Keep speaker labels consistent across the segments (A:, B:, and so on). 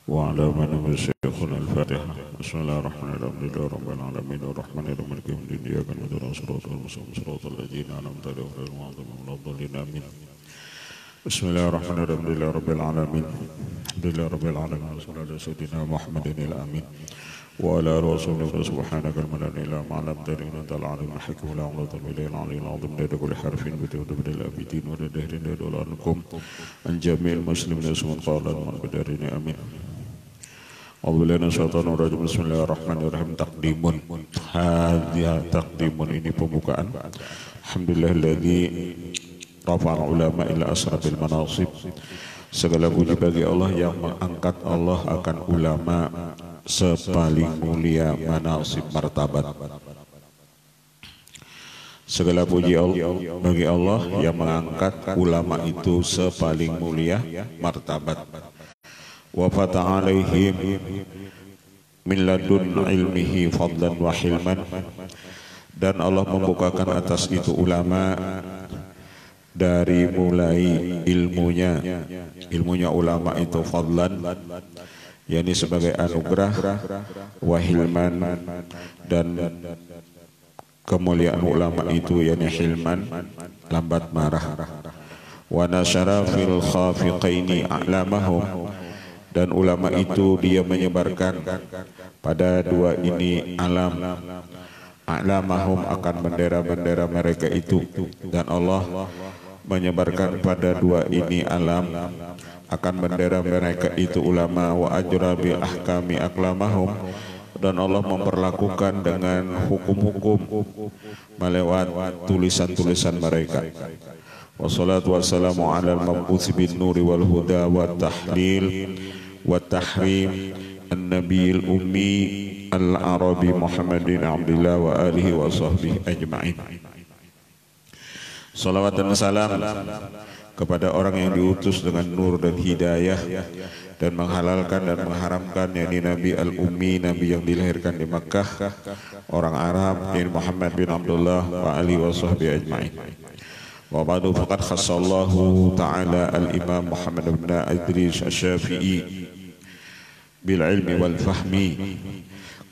A: وعلى من شيخنا الفاتحة. بسم الله الرحمن الرحيم. الحمد لله رب العالمين الرحمن الرحيم مالك يوم الدين إياك نعبد وإياك نستعين صراط الذين أنعمت عليهم غير المغضوب عليهم ولا الضالين آمين. بسم الله الرحمن الرحيم. الحمد لله رب العالمين الحمد لله رب العالمين وصلى على سيدنا محمد الأمين وعلى رسوله سبحانك المنان إلى ما علمتنا إنك أنت العليم الحكيم لا علاقة بالله العلي العظيم لدى كل حرف بتوحيد الآبدين ولدهر ندول عنكم عن جميع المسلمين اسم قال من بدارين آمين. أعوذ بالله من الشيطان الرجيم. بسم الله الرحمن الرحيم. Taqdimun. Hadhihi taqdimun, ini pembukaan. Alhamdulillahilladzi rafa'al ulama ila asrabil manasib. Segala puji bagi Allah yang mengangkat Allah akan ulama sepaling mulia manasib martabat. Segala puji bagi Allah yang mengangkat ulama itu sepaling mulia martabat. Wa fataha alaihim min ladun ilmihi fadlan wa hilman, dan Allah membukakan atas itu ulama dari mulai ilmunya ulama itu fadlan, yakni sebagai anugerah, wa hilman, dan kemuliaan ulama itu yakni hilman, lambat marah. Wa nasyara fil khafiqaini a'lamahum, dan ulama itu dia menyebarkan pada dua ini alam, a'lamahum akan bendera-bendera mereka itu, dan Allah menyebarkan pada dua ini alam akan bendera mereka itu ulama, wa ajra bil ahkami aklamahum, dan Allah memperlakukan dengan hukum-hukum melewat tulisan-tulisan mereka. Wassalatu wassalamu ala al-mab'uts bin nuri wal huda wa tahlil wa tahrim an-nabiyil ummi al-arabi Muhammadin abdillah wa alihi wa sahbihi ajma'in. Salawat dan salam kepada orang yang diutus dengan nur dan hidayah dan menghalalkan dan mengharamkan, yakni Nabi al-ummi, Nabi yang dilahirkan di Makkah, orang Arab, yakni Muhammad bin Abdullah wa alihi wa sahbihi ajma'in. Wa ba'du faqad khassallahu ta'ala al-imam Muhammad bin Idris Asy-Syafi'i bil ilmi wal fahmi.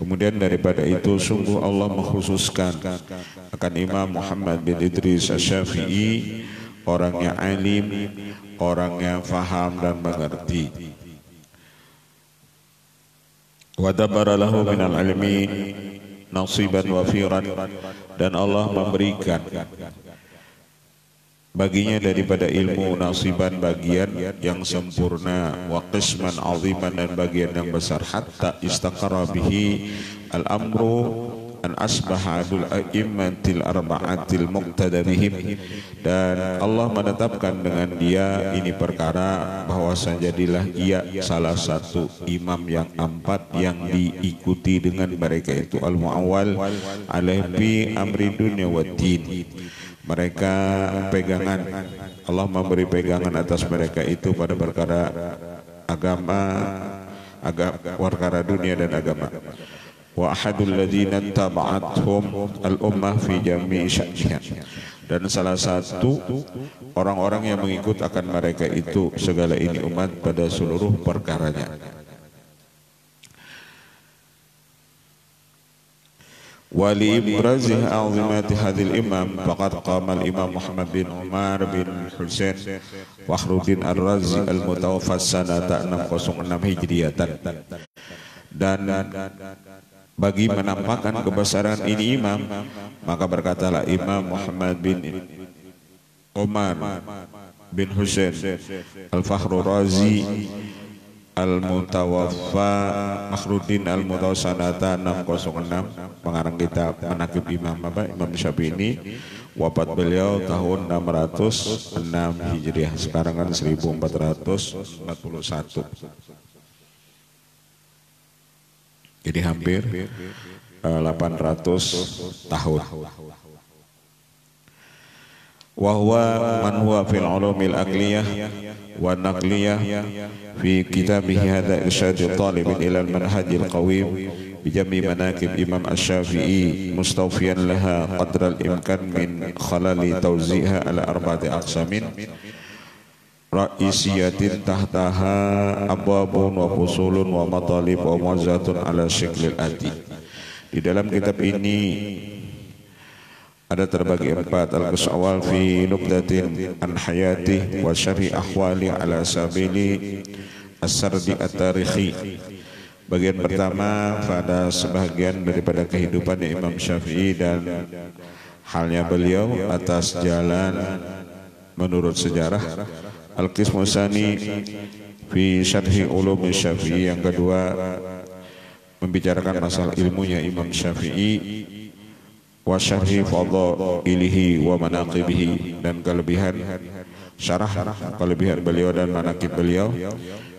A: Kemudian daripada itu sungguh Allah mengkhususkan akan Imam Muhammad bin Idris Asy-Syafi'i, orangnya alim, orangnya faham dan mengerti. Wa dabara lahu minal ilmi nasiban wafiran, dan Allah memberikan baginya daripada ilmu nasiban, bagian yang sempurna, wa qisman aziman, dan bagian yang besar, hatta istaqara bihi al-amru an asbaha adul a'immatil arba'atil muqtada bihim, dan Allah menetapkan dengan dia ini perkara bahwasanya jadilah ia salah satu imam yang empat yang diikuti dengan mereka itu al-mu'awwal alaihi bi amri dunya wad din. Mereka pegangan, Allah memberi pegangan atas mereka itu pada perkara agama, perkara dunia dan agama. Wa ahadul ladzina taba'athum al-ummah fi jami'i sya'niha, dan salah satu orang-orang yang mengikut akan mereka itu segala ini umat pada seluruh perkaranya. Wali ibrazih azimati hadil imam faqad qama al-imam Muhammad bin Umar bin Husain Fakhruddin Ar-Razi al-mutawaffa sanata 606 Hijriyatan, dan bagi menampakkan kebesaran ini imam, maka berkatalah Imam Muhammad bin Umar bin Husain al-Fakhrur Razi al-mutawaffa Fakhruddin al-mutawaffa sanata 606, pengarang kitab Manaqib Imam Syafi'i ini. Wafat beliau tahun 606 Hijriah, sekarang kan 1441, jadi hampir 800 tahun. Wa huwa man huwa fil ulumil aqliyah wa naqliyah fi kitabih hadza irsyadul talibin ila al manhajil qawim bi jami manaqib Imam Asy-Syafi'i mustawfiyan laha qadral imkan min khalali tawziha ala arba'ati aqsamin. ra'isiyatin tahtaha abwabun wa fusulun wa matalib wa muazzatun ala syiklil ati. Di dalam kitab ini ada terbagi empat. Al-Qasawal fi nubdatin an hayati wa syarhi ahwali ala sabili as-sardi at-tarikhi. Bagian pertama pada sebahagian daripada kehidupan Imam Syafi'i dan halnya beliau atas jalan menurut sejarah. Al-Qismu Tsani fi syarhi ulum Syafi'i, yang kedua membicarakan masalah ilmunya Imam Syafi'i, wa syarhi fadhailihi wa manaqibihi, dan kelebihan syarah kelebihan beliau dan manaqib beliau.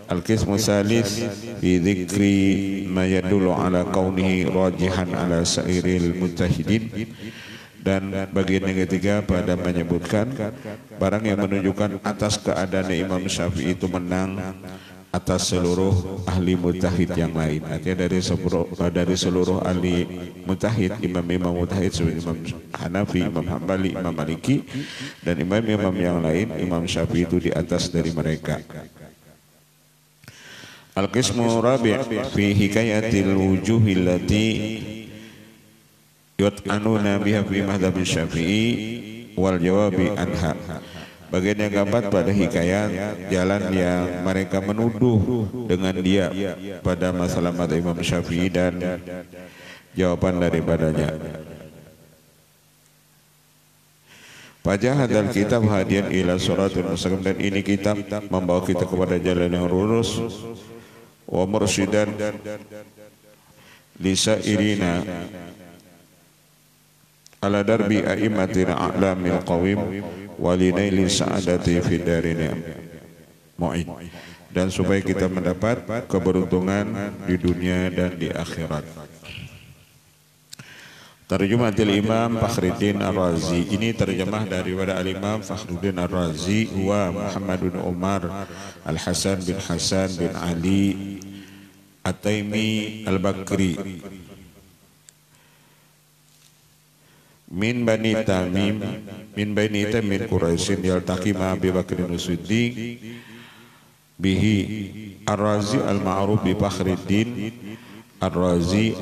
A: Al-Qismu Tsalits fi dzikri ma yadullu ala kaunihi rajihan ala sairil mujtahidin, dan bagian yang ketiga pada menyebutkan barang yang menunjukkan atas keadaan Imam Syafi'i itu menang atas seluruh ahli mujtahid yang lain. Artinya dari seluruh ahli mujtahid, imam-imam mujtahid seperti Imam Hanafi, Imam Hambali, Imam Maliki, dan imam-imam yang lain, Imam Syafi'i itu di atas dari mereka. Al-Qismu Rabi' fi hikayatil wujuhil lati yut'anuna biha fi madhhab Syafi'i wal jawabi anha. Bagian yang keempat pada hikayat jalan yang mereka menuduh dengan dia pada masalah madhab Imam Syafi'i dan jawaban daripadanya. Fajah hadal kitab hadian ila suratul mustaqim, dan ini kitab membawa kita kepada jalan yang lurus, wa mursyidan lisairina ala darbi a'immatina a'lamil qawim walinaili sa'adati fid darin mu'in, dan supaya kita mendapat keberuntungan di dunia dan di akhirat. Tarjumatil Imam Fakhruddin Ar-Razi, ini terjemah daripada Al-Imam Fakhruddin Ar-Razi wa Muhammad bin Umar Al-Hasan bin Hasan bin Ali At-Taimi Al-Bakri min Bani Tamim min Bani Tamim Quraisyin yaltaqi ma Abi Bakr As-Siddiq bihi Ar-Razi al-ma'ruf bi Fakhruddin Ar-Razi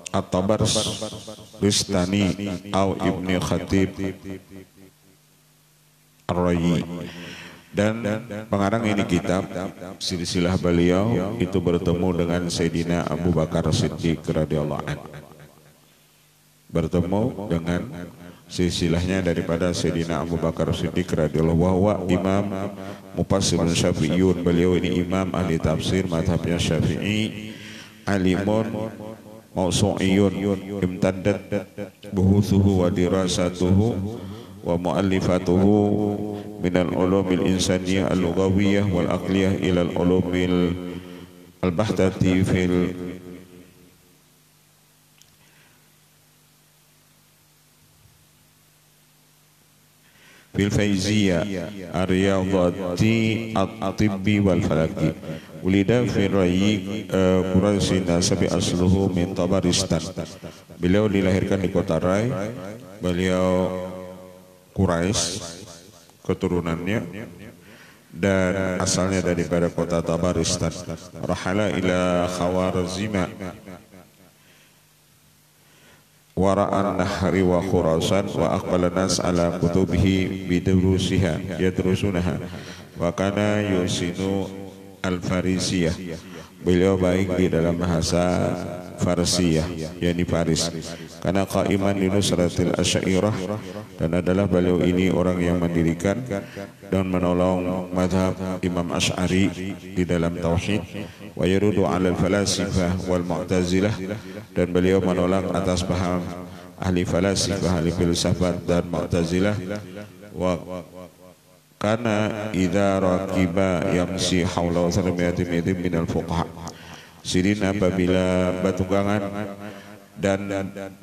A: At-Tabaristani atau Ibni Khatib Ar-Rayi, dan pengarang ini kitab silsilah beliau itu bertemu dengan Sayyidina Abu Bakar Siddiq radhiyallahu anhu, bertemu dengan silsilahnya daripada Sayyidina Abu Bakar Siddiq radhiyallahu anhu. Imam Mufassirun Syafi'iyun, beliau ini imam ahli tafsir mazhabnya Syafi'i, alimun mausu'iyun imtaddat buhuthuhu wa dirasatuhu wa muallifatuhu minal ulumil insaniyah al-lughawiyah wal aqliyah ilal ulumil al-bahtati fil faiziyah ar-riyadhati at-tibbi wal falaki. Ulida fi Rayi Quraisy nasabi asluhu min Tabaristan. Beliau dilahirkan di kota Rai. Beliau Quraisy keturunannya dan asalnya daripada kota Tabaristan. Rahala ila Khawarizma wara'an nahri wa Khurasan wa aqbala nas ala kutubihi bidurusiha yadrusunaha wa kana yusinu al-Farisiyah. Beliau baik di dalam bahasa Farsiyah, yakni Faris. Karena qaiman li nusratil Asy'ariyah, dan adalah beliau ini orang yang mendirikan dan menolong mazhab Imam Asy'ari di dalam tauhid, wa yarudu 'alal falasifah wal mu'tazilah, dan beliau menolak atas paham ahli falasifah, ahli filsafat dan mu'tazilah. Wa karena idza raqiba yamsi haula sarmiyati minal fuqaha. Sidin apabila batunggangan dan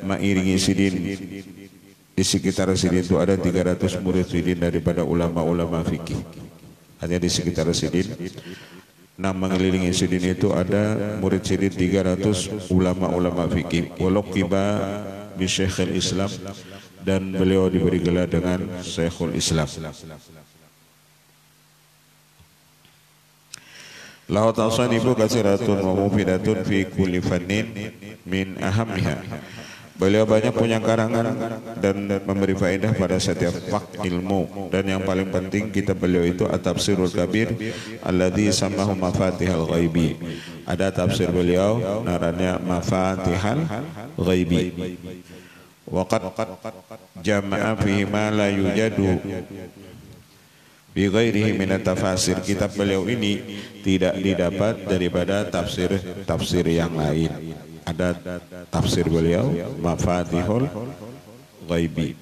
A: mengiringi Sidin, di sekitar Sidin itu ada 300 murid Sidin daripada ulama-ulama fikih. Hanya di sekitar Sidin, mengelilingi Sidin itu ada murid Sidin 300 ulama-ulama fikih. Walaqiba bi Syekhul Islam, dan beliau diberi gelar dengan Syekhul Islam. lahu tasanifu katsiratun wa mufidatun fi kulli fannin min ahammiha. Beliau banyak punya karangan dan memberi faedah pada setiap fak ilmu, dan yang paling penting kitab beliau itu At-Tafsirul Kabir alladzi samahu Mafatihal Ghaibi. Ada tafsir beliau naranya Mafatihal Ghaibi. Waqad jama'a fihi ma la yujadu bi ghairihi min at-tafasir. Kitab beliau ini tidak didapat daripada tafsir yang lain. Ada tafsir beliau Mafatihul Ghaibi.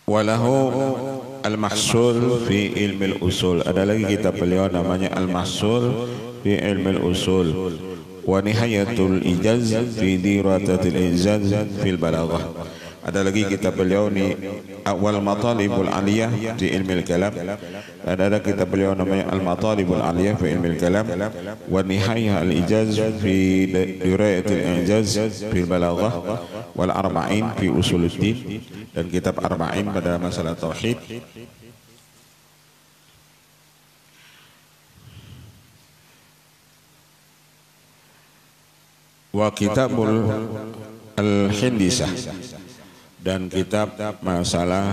A: Walahu Al-Mahsul fi Ilmi Al-Usul. Ada lagi kitab beliau namanya Al-Mahsul fi Ilmi Al-Usul. Wa Nihayatul Ijaz fi Diratatil Ijaz fil Balaghah. Ada lagi kitab beliau ni Awal Matalibul Aliyah di Ilmi Al-Kalam. Ada kitab beliau namanya Al-Matalibul Aliyah fi Ilmi Al-Kalam. Wa Nihayah Al-Ijaz fi Dirayatil Ijaz fil Balaghah. Wal Arba'in fi Usuluddin. Dan kitab Arba'in pada masalah tauhid. Wa Kitabul Al-Hindisah, dan kitab masalah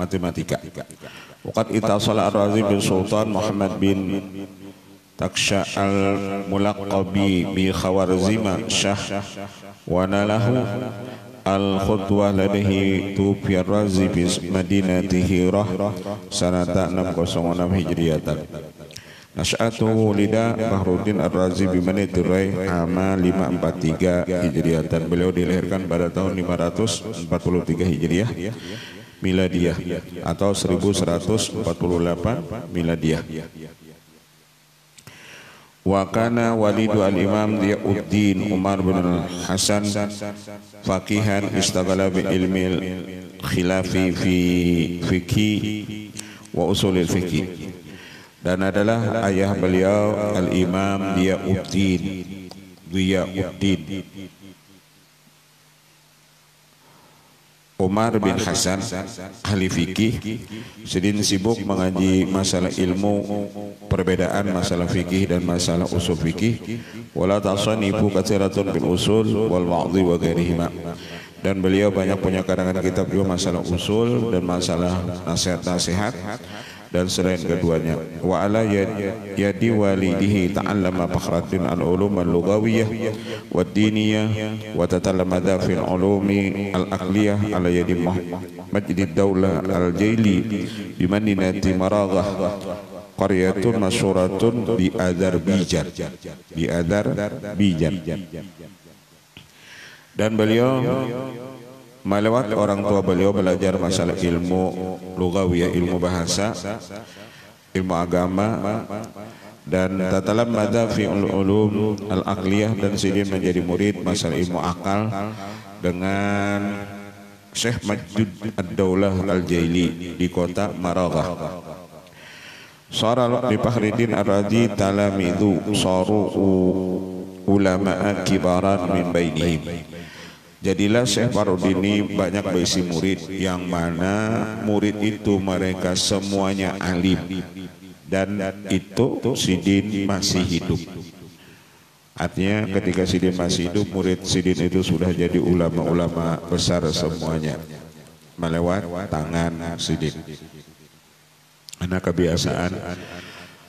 A: matematika. Waqad itasala Ar-Razi bin Sultan Muhammad bin Taksha al-Mulaqqabi bi Khawarizma Syah wa nalahu al-khutwah ladaihi tufiya Ar-Razi bi Madinati Hirah sanata 606 Hijriyatan. Nasya'atuhu lida Bahruddin Ar-Razi bi Manidurai ama 543 Hijriyatan. Beliau dilahirkan pada tahun 543 Hijriah Miladiyah atau 1148 Miladiyah. Wa kana walidu al-Imam Diyauddin Umar bin Hasan faqihan istaghala bi ilmi khilafi fi fiqhi wa usulil fiqhi. Dan adalah ayah beliau Al-Imam Diyauddin Umar bin Hasan ahli fikih, sedin sibuk mengaji masalah ilmu perbedaan masalah fikih dan masalah usul fikih. Wala tasanifu katsiratun bil usul wal wa'dhi wa ghairihima. Dan beliau banyak punya karangan kitab juga masalah usul dan masalah nasihat-nasihat dan selain keduanya. Wa ala yadi walidihi ta'allama Fakhruddin al-ulum al-lughawiyyah wa diniyah wa tatalamadha fil ulumi al-aqliyah ala yadi Majid Daulah al-Jaili bi Madinati Maraghah qaryatun masyhuratun di Azerbaijan. Dan beliau melewat orang tua beliau belajar masalah ilmu lughawiyah, ilmu bahasa, ilmu agama, dan tatalammadha fi ulum al-aqliyah, dan sidin menjadi murid masalah ilmu akal dengan Syekh Majid Ad-Daulah Al-Jaili di kota Maraghah. Sara bi Fakhruddin Ar-Razi talamidu saru ulama kibaran min bainihim. Jadilah Syekh Fakhruddin ini banyak berisi murid, yang mana murid itu mereka semuanya alim, dan itu Sidin masih hidup. Artinya ketika Sidin masih hidup, murid Sidin itu sudah jadi ulama-ulama besar semuanya melewat tangan Sidin. Karena kebiasaan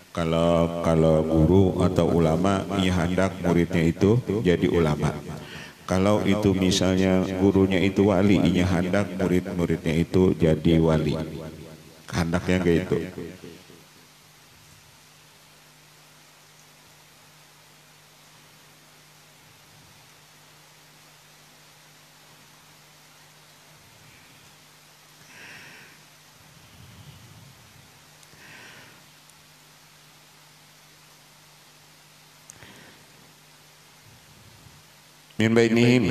A: kalau guru atau ulama ia hendak muridnya itu jadi ulama. Kalau itu misalnya gurunya itu wali, ia hendak murid-muridnya itu jadi wali. Hendaknya kayak itu. Min bainihim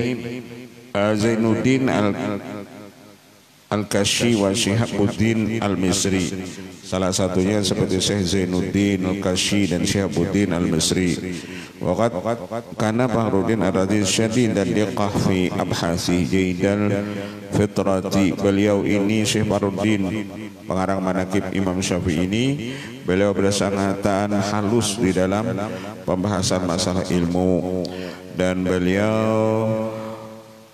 A: Zainuddin Al-Kashi wa Syihabuddin Al-Misri. Salah satunya seperti Syekh Zainuddin Al-Kashi dan Syihabuddin Al-Misri. Waqad kana Fakhruddin Ar-Razi syadid dan liqah fi abhasi jaidal fitrati. Beliau ini Syekh Fakhruddin, pengarang manaqib Imam Syafi'i ini, beliau bersangatan halus di dalam pembahasan masalah ilmu dan beliau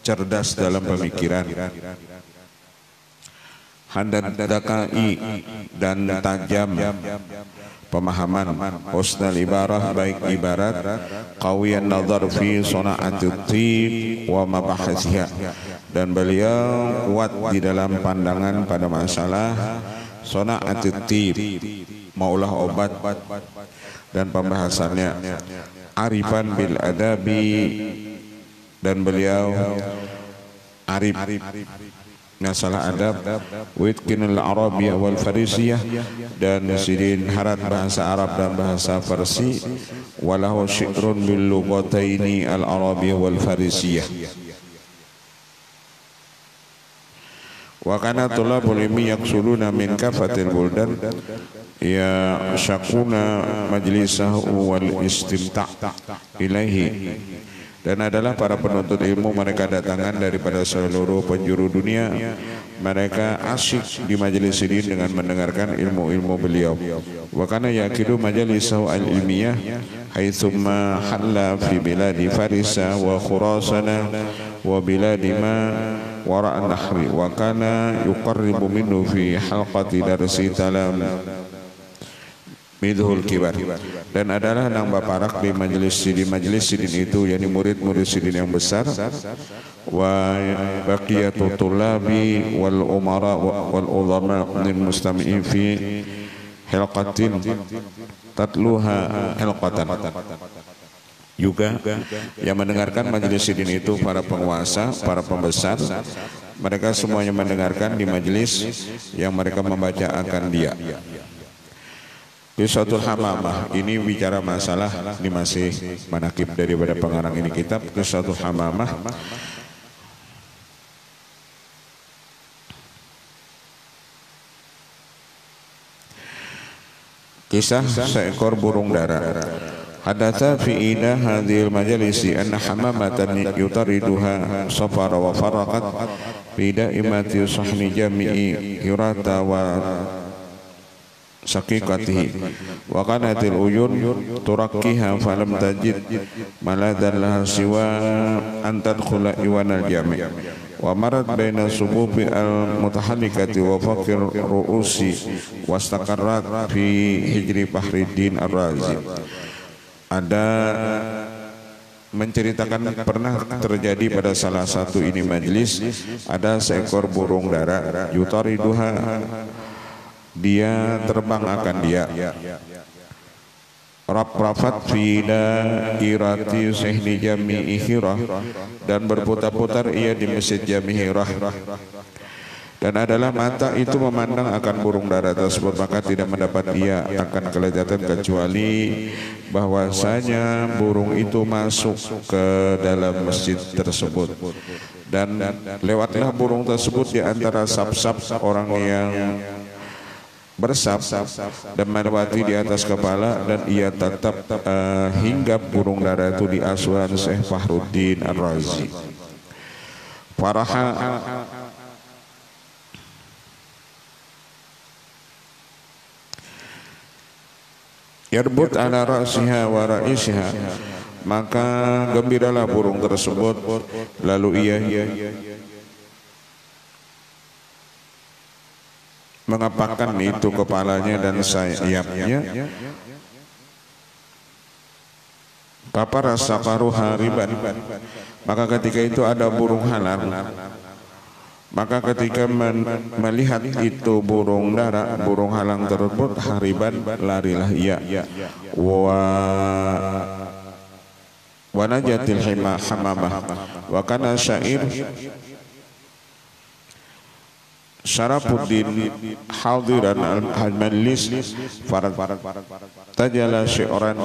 A: cerdas dalam pemikiran. Haddad dakai dan tajam pemahaman, husnul ibarah baik ibarat, qawiyan nazar fi sana'atit tib wa mabahasiha, dan beliau kuat di dalam pandangan pada masalah sana'atit tib, maulah obat dan pembahasannya. Arifan bil adabi, dan beliau arif masalah adab, witqinul arabiyah wal farisiyah, dan sidin harat bahasa Arab dan bahasa Farsi, walahu syi'run bil lughataini al arabiyah wal farisiyah. Wa kana tulabul ilmi yaqsuluna min kafatil buldan ya syakuna majlisahu wal istimta' ilaihi, dan adalah para penuntut ilmu mereka datangan daripada seluruh penjuru dunia. Mereka asyik di majelis ini dengan mendengarkan ilmu-ilmu beliau. Wa kana yaqidu majalisahu al-ilmiyah haitsumma halla fi biladi Farisa wa Khurasana wa biladi ma wara' an-nahri, wa kana yuqarribu minhu fi halqati darsi talam Midhul Kibar, dan adalah nang baparak di majelis sidin itu, yakni murid-murid sidin yang besar. Wa baqiyatu tulabi wal umara wal ulama min mustami'in fi hilqatin tatluha hilqatan. Juga yang mendengarkan majelis sidin itu para penguasa, para pembesar, mereka semuanya mendengarkan di majelis yang mereka membaca akan dia. Qisatul Hamamah ini bicara masalah, ini masih manaqib daripada pengarang ini kitab. Qisatul Hamamah, kisah seekor burung dara. Hadatsa fi ida hadhil majalisi anna hamamatan yutariduha safara wa faraqat fi daimati sahni jami'i hirata wa saqiqatihi, wa kanatil uyun turakkiha falam tajid maladan laha siwa an tadkhula iwanal jami' wa marat baina sububi al mutahallikati wa fakir ru'usi wastaqarrat fi hijri Fakhruddin Ar-Razi. Ada menceritakan pernah terjadi pada salah satu ini majlis, ada seekor burung dara, yutariduha, dia terbang akan dia, rafat fi dairati sihni jami'i Hirah, dan berputar-putar ia di masjid Jami' Hirah, dan adalah mata itu memandang akan burung dara tersebut, maka tidak mendapat ia akan kelezatan kecuali bahwasanya burung itu masuk ke dalam masjid tersebut, dan lewatlah burung tersebut di antara saf-saf orang yang bersab dan melewati di atas kepala, dan ia tetap hinggap burung dara itu di asuhan Syekh Fakhruddin Ar-Razi. Faraha yarbut ala ra'siha wa ra'isha, maka gembiralah burung tersebut, lalu ia mengepakkan itu kepalanya dan sayapnya. Papara sakaru hariban, maka ketika itu ada burung halar, maka ketika melihat itu burung dara, burung halang tersebut, hariban, larilah ia, wa najatil hamamah, wa kana syair Syarafuddin hadiran al-majlis farad tajala syi'ran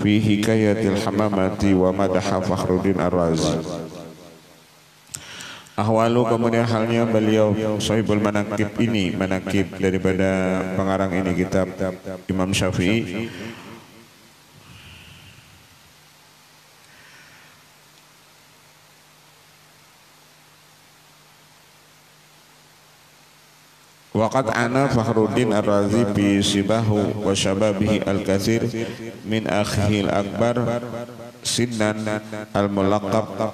A: fi hikayatil hamamati wa madaha Fakhruddin Ar-Razi. Ahwalu kemudian halnya beliau Sahibul Manaqib ini, manaqib daripada pengarang ini kitab Imam Syafi'i. Waqad ana Fakhruddin Ar-Razi bi sibahu wa syababihi al-katsir min akhihi al-akbar sinnan al-mulaqab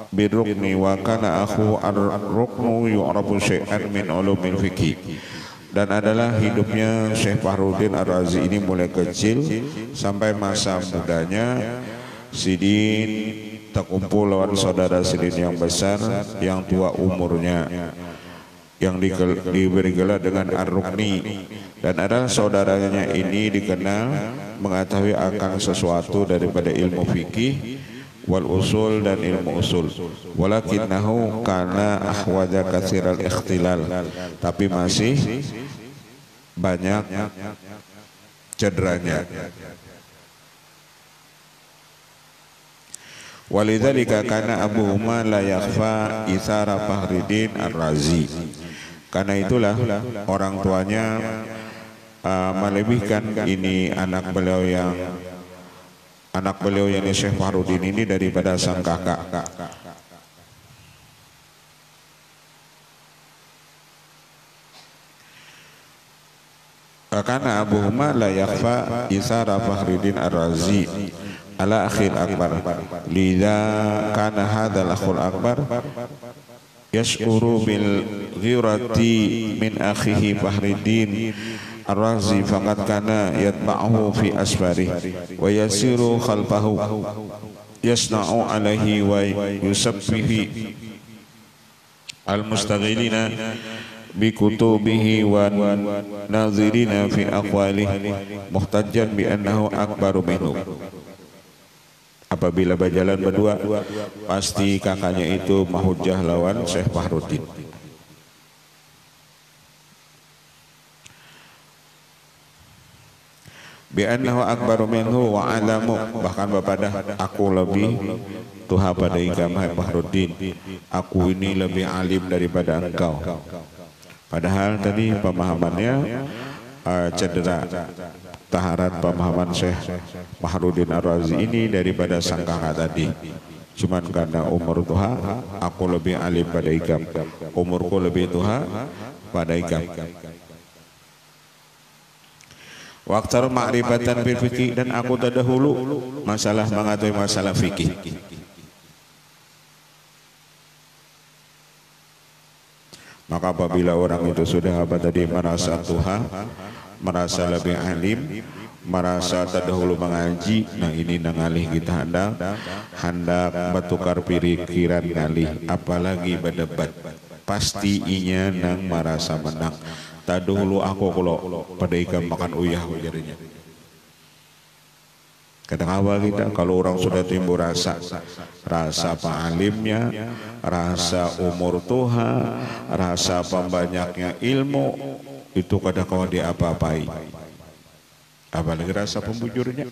A: birrukni wa kana akhu ar-ruknu yu'rafu syai'an min ulumil fiqh. Dan adalah hidupnya Syekh Fakhruddin Ar-Razi ini mulai kecil sampai masa mudanya Sidin terkumpul lawan saudara Sidin yang besar yang tua umurnya yang diberi gelar dengan Ar-Rukni, dan adalah saudaranya ini dikenal mengetahui akan sesuatu daripada ilmu fikih wal usul dan ilmu usul, walakinnahu kana ahwaja katsiral ikhtilal, tapi masih banyak cederanya. Walidzalika kana abuhuma la yakhfa itsara Fakhruddin Ar-Razi. Karena itulah orang tuanya melebihkan ini anak beliau yang Syekh Fakhruddin ini daripada sang kakak. Karena abuhuma la yakhfa itsara Fakhruddin Ar-Razi ala akhil akbar, lidha kana hadzal akhul akbar yash'uru bil ghirati min akhihi Fakhruddin Ar-Razi faqad kana yatba'uhu fi asfari wa yasiru khalfahu yasna'u alaihi wa yusabbihi al-mustaghilina bi kutubihi wa nazirina fi aqwalihi muhtajjan bi annahu akbaru minhu. Apabila berjalan berdua, pasti kakaknya itu mahujjah lawan Syekh Fakhruddin. Bi annahu akbaru minhu wa alamu, bahkan bapadah aku lebih tuha pada ikam Fakhruddin, aku ini lebih alim daripada engkau. Padahal tadi pemahamannya cedera. Taharat pemahaman Syekh Fakhruddin Ar-Razi ini daripada sang kakak tadi. Cuman karena umur tuha, aku lebih alim pada ikam, umurku lebih tuha pada ikam. Waktu ma'rifatan bil fikih, dan aku terdahulu masalah mengetahui masalah fikih. Maka apabila orang itu sudah merasa tuha, merasa lebih alim, merasa terdahulu mengaji, nah ini nangalih kita hendak bertukar pikiran ngalih, apalagi berdebat, pasti inya nang merasa menang. Terdahulu aku kalau pada ikan makan uyah jadinya. Kadang awal kita kalau orang sudah timbul rasa pa'alimnya, rasa umur tuha, rasa pembanyaknya ilmu, itu kadang kawan dia apa-apai. Apalagi rasa pembujurnya.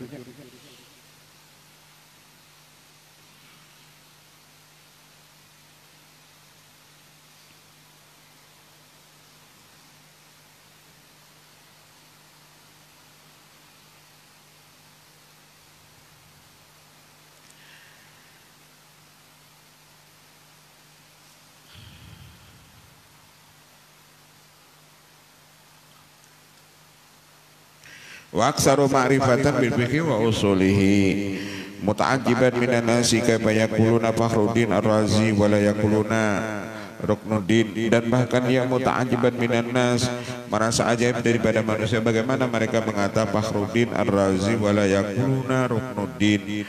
A: Wa aksaru ma'rifatan bil fiqhi wa usulihi muta'ajiban minan nasi kaifa yaquluna Fakhruddin Ar-Razi wa la yaquluna Ruknuddin, dan bahkan dia muta'ajiban minan nas, merasa ajaib daripada manusia bagaimana mereka mengatakan Fakhruddin Ar-Razi wa la yaquluna Ruknuddin.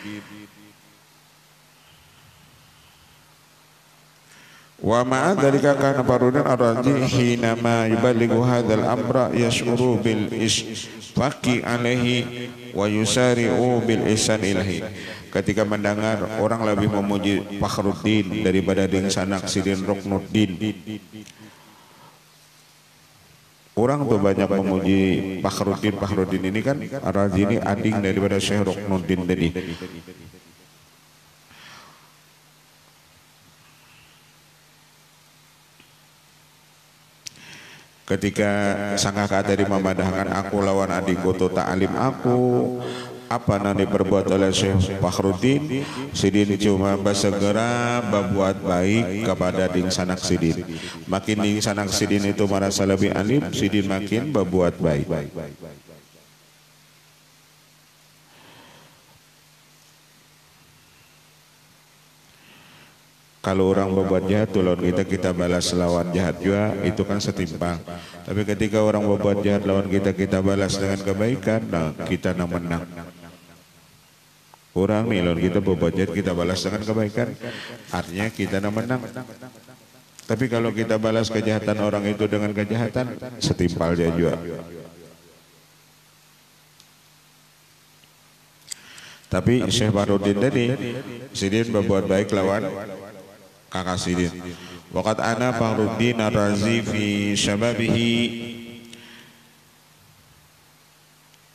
A: Wa ma'a dzalika kana Fakhruddin Ar-Razi hinama yuballighu hadzal amra yash'uru bil isfaqi alaihi wa yusari'u bil ihsan ilahi. Ketika mendengar orang lebih memuji Fakhruddin daripada ding sanak Sidin Ruknuddin, orang tuh banyak memuji Fakhruddin ini kan Ar-Razi ini ading daripada Syekh Ruknuddin tadi. ketika sangka dari memadahkan aku lawan adikku tu ta'alim aku apa yang diperbuat oleh Syekh Fakhruddin. Sidin cuma bersegera berbuat baik kepada ding sanak Sidin. Makin ding sanak Sidin itu merasa lebih alim, Sidin makin berbuat baik. Kalau orang berbuat jahat lawan kita balas lawan jahat juga, itu kan setimpal. Tapi ketika orang berbuat jahat lawan kita balas dengan kebaikan, nah kita menang. Orang nih lawan kita berbuat jahat, kita balas dengan kebaikan, artinya kita menang. Tapi kalau kita balas kejahatan orang itu dengan kejahatan, setimpal dia juga. Tapi Syekh Fakhruddin tadi, Sidin berbuat baik lawan kakak Sidin. Waqat ana Fakhruddin Ar-Razi fi syababihi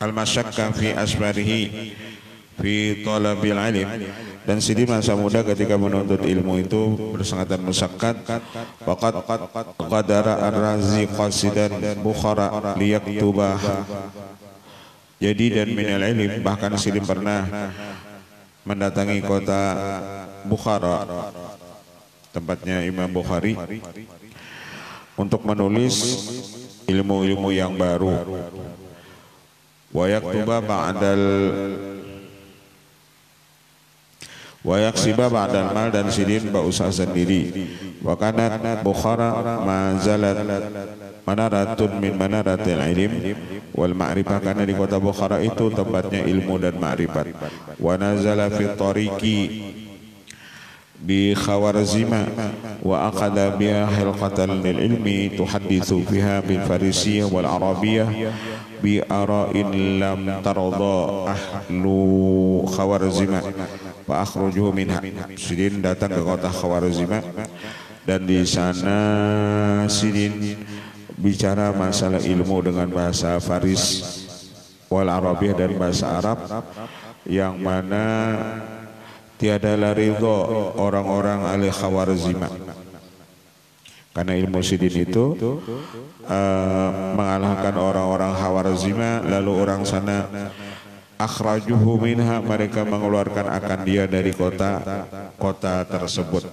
A: al-masyakka fi asbarihi fi talabil alim. Dan Sidin masa muda ketika menuntut ilmu itu bersangatan musyaqqat. Waqat qadara Ar-Razi qasidan Bukhara liyaktuba. Jadi dan minal ilm, bahkan Sidin pernah mendatangi kota Bukhara, tempatnya Imam Bukhari, untuk menulis ilmu-ilmu yang baru. Wa yaktuba ba'dal mal, dan Sidin berusaha sendiri. Wa kanat Bukhara mazalat manaratun min manaratil ilm wal ma'rifah, karena di kota Bukhara itu tempatnya ilmu dan ma'rifat. Wa nazala fi tariqi bi Khawarizma wa aqada biha hilqatan lil ilmi tuhaddithu fiha bil farisiyah wal arabiyah bi ara'in lam tarda ahlu Khawarizma fa akhrujuhu minha. Sidin datang ke kota Khawarizma, dan di sana Sidin bicara masalah ilmu dengan bahasa Faris wal Arabiyah dan bahasa Arab, yang mana tiada ridho orang-orang ahli Khawarizma, karena ilmu Sidin itu mengalahkan orang-orang Khawarizma. Lalu orang sana akhrajuhu minha, mereka mengeluarkan akan dia dari kota tersebut.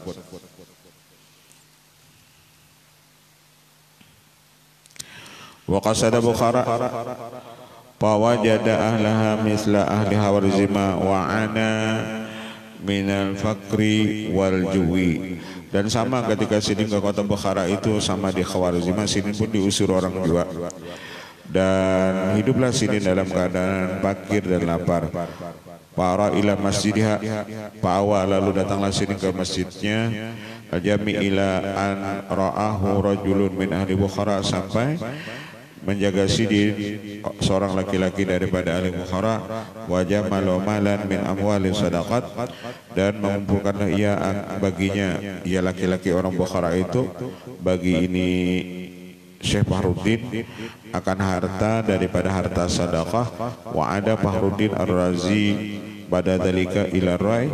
A: Wa qasada Bukhara fawajada ahlaha misla ahli Khawarizma wa ana minal fakri wal juwi. Dan sama ketika Sidin ke kota Bukhara itu, sama di Khawarizma, Sidin pun diusir orang juga. Dan hiduplah Sidin dalam keadaan fakir dan lapar. Para ila masjidha, pawa, lalu datanglah Sidin ke masjidnya. Ajami ila an ra'ahu rajulun min ahli Bukhara, sampai menjaga Sidin seorang laki-laki daripada ahli Bukhara. Wajah malan min amwali sadaqat, dan mengumpulkanlah ia baginya, ia laki-laki orang Bukhara itu, bagi ini Syekh Fakhruddin akan harta daripada harta sedekah. Wa ada Fakhruddin Ar-Razi pada dalika ila Rai,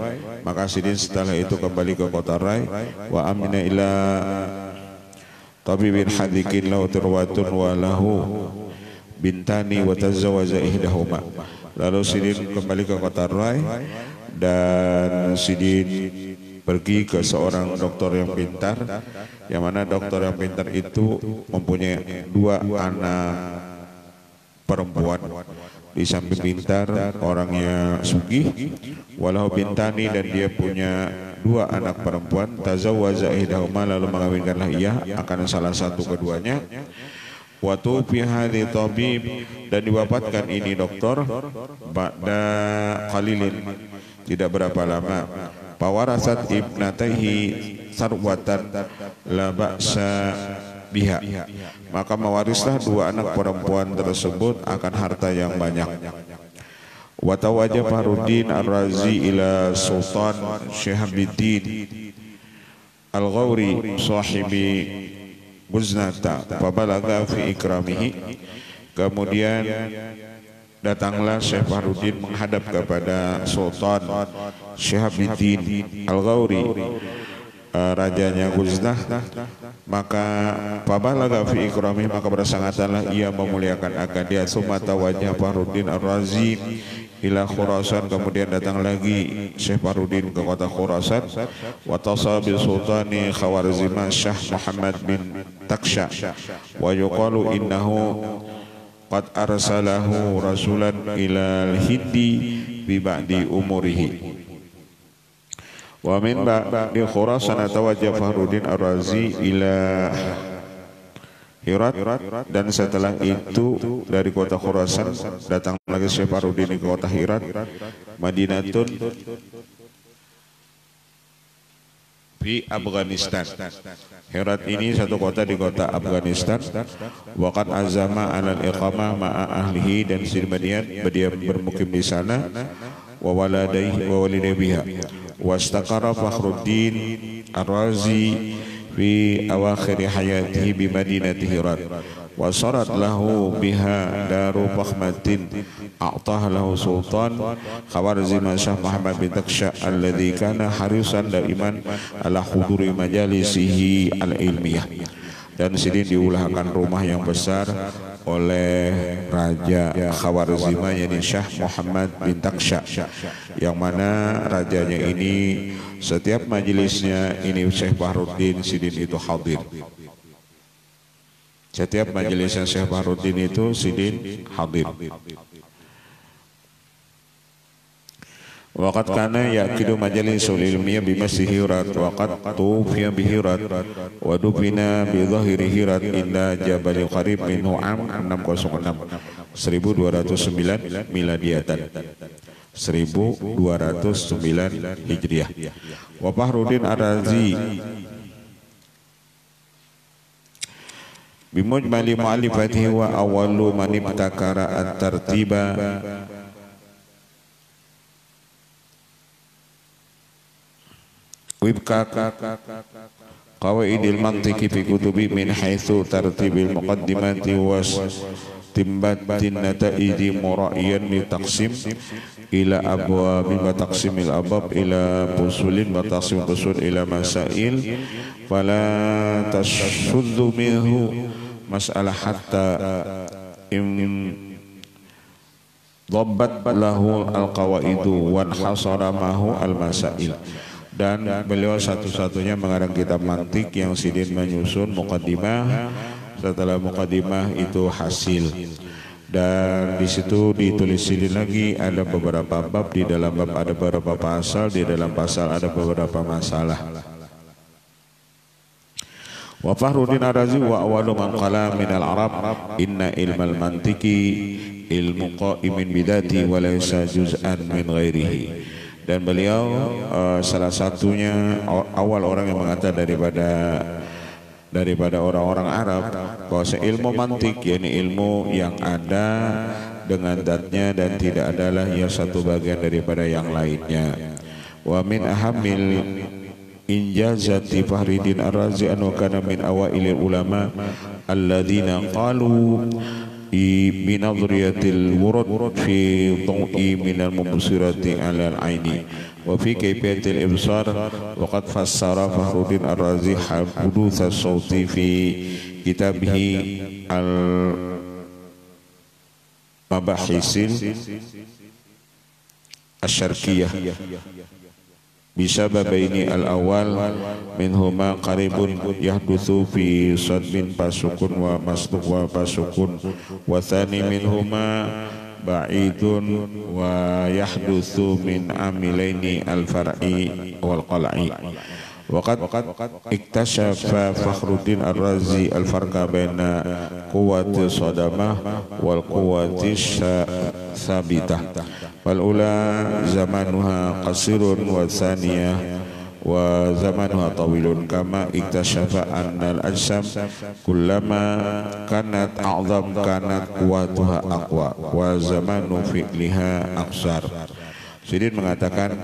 A: maka Sidin setelah itu kembali ke kota Rai. Wa amina ila tabibin hadikin lahu tirwatun wa lahu bintani wa tazawwaja ihdahuma. Lalu Sidin kembali ke kota Rai, dan Sidin pergi ke seorang dokter yang pintar, yang mana dokter yang pintar itu mempunyai 2 anak perempuan. Di samping pintar, orangnya sugih, walau bintani, dan dia punya 2 anak perempuan. Tazawwaja ihdahuma, lalu mengawinkanlah ia akan salah satu keduanya. Watu fi hadhi tabib, dan diwafatkan ini dokter ba'da qalilin, tidak berapa lama. Pawarasat ibnataihi sarwatan la ba'sa biha, maka mewarislah 2 anak perempuan tersebut akan harta yang banyak. Wa tawaja Fakhruddin Ar-Razi ila Sultan Syihabuddin Al-Ghawri sahibi Buznata fabalaga fi ikramihi. Kemudian datanglah Syekh Fakhruddin menghadap kepada Sultan Syihabuddin Al-Ghawri, rajanya Guznah, maka fabalaga fi ikrami, maka bersangatanlah ia memuliakan akan dia. Summa tawajjah Fahruddin Ar-Razi ila Khurasan, kemudian datang lagi Syekh Fahruddin ke kota Khurasan. Wa tasabil sultani Khawarizmah Syekh Muhammad bin Taksha, wa yuqalu innahu qad arsalahu rasulan ilal Hindi bi ba'di umurihi. Wa min ba'di Khurasan tawajjah Fahruddin Ar-Razi ila Hirat, dan setelah itu dari kota Khurasan datang lagi Syekh Fahruddin ke kota Hirat. Madinatun di Afghanistan. Herat ini satu kota di kota Afghanistan. Waqad azama alal iqamah ma'a ahlihi, dan Sirmadian dia bermukim di sana. Wa walidayhi biha. Wastaqara Fakhruddin Ar-Razi fi awakhir hayatihi bi madinati Hirat. Wa sarat lahu biha daru fakhmatin a'taha lahu sultan Khawarizmah Syekh Muhammad bin Taksha alladhi kana harisan daiman ala huduri majalisihi al-ilmiyah. Dan sini diulahkan rumah yang besar oleh Raja Khawarizmah, yakni Syekh Muhammad bin Taksha, yang mana rajanya ini setiap majelisnya ini Syekh Fahruddin Sidin itu hadir. Setiap majelisnya Syekh Fahruddin itu Sidin hadir. Waqad kana yaqidu majalisul ilmiyah bi Masjid Hirat, waqad tufiya bi Hirat wa dufina bi dhahiri Hirat illa Jabal Qarib minhu am 606 1209 miladiyatan 1209 Hijriah. Wa Fahruddin Ar-Razi bimujmali mu'allifatihi wa awwalu man ibtakara at-tartiba wibka qawaidil mantiqi fi kutubi min haitsu tartibil muqaddimati was timbatin nataiji mura'iyan li taqsim ila abwabi wa taqsimil abab ila fusulin wa taqsim fusul ila masail fala tashuddu minhu mas'alah hatta dhabbat lahu al-qawaidu wan hasara mahu al-masail. Dan beliau satu-satunya mengarang kitab mantik yang Sidin menyusun muqaddimah, setelah muqaddimah itu hasil, dan di situ ditulis Sidin lagi ada beberapa bab, di dalam bab ada beberapa pasal, di dalam pasal ada beberapa masalah. Wa Fahruddin Ar-Razi wa awalu man qala min al-arab inna ilmal mantiki ilmu qa'imin bidati wa laysa juz'an min ghairihi. Dan beliau salah satunya awal orang yang mengatakan daripada orang-orang Arab bahwa ilmu mantik, yakni ilmu yang ada dengan zatnya dan tidak adalah yang satu bagian daripada yang lainnya. Wa min ahamil injazati Fahruddin Ar-Razi an kana min awailil ulama alladzina qalu binadriyatil wurud fi dhaw'i minal mubsirati alal aini wa fi kayfiyatil ibsar. Wa qad fassara Fahruddin Ar-Razi huduth as-sawti fi kitabihi al mabahisil asy-syarqiyah bisababaini al-awwal minhuma qaribun yahdutsu fi sadmin pasukun wa masduq wa pasukun wa thani minhuma ba'idun wa yahdutsu min amilaini al-far'i wal qal'i. Waqad iktashafa Fakhruddin Ar-Razi al-farqa baina quwwati sadamah wal quwwati sabitah. Wal ula zamanuha qasirun wa thaniyah wa zamanuha tawilun, kama iktashafa annal ajsam kullama kanat a'zam kanat quwwatuha aqwa wa zamanu fi'liha aqsar. Sidin mengatakan